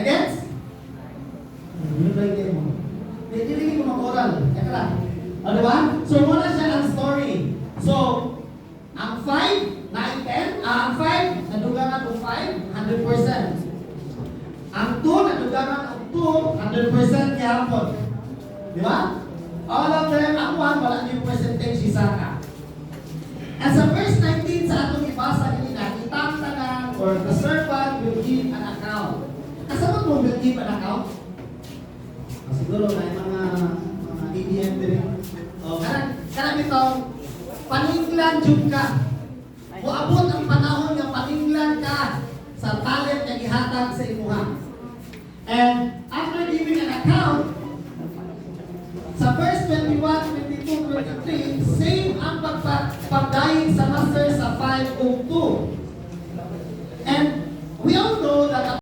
gets? Yun lang din mo. Hindi mo mag-oral. Kaya lang. O, diba? So, muna siya ang story. So, ang 5, 9, 10. Ang 5, nadugangan ng 5, 100%. Ang 2, nadugangan ng 2, 100% kahapon. Diba? All of them, ang 1, wala niyo percentage isaka. At sa verse 19 sa atong ibasa nila, itang tanan or the servant will give an account. Kasama mo will give an account? Siguro may mga DDM din. O, karang itong paninglan jud ka. Muabot ang panahon nga paninglan ka sa talent nga gihatag sa imuha. And after giving an account, sa verse 21, 22, 23, same ang pagdahin sa master sa 5 o 2. And we all know that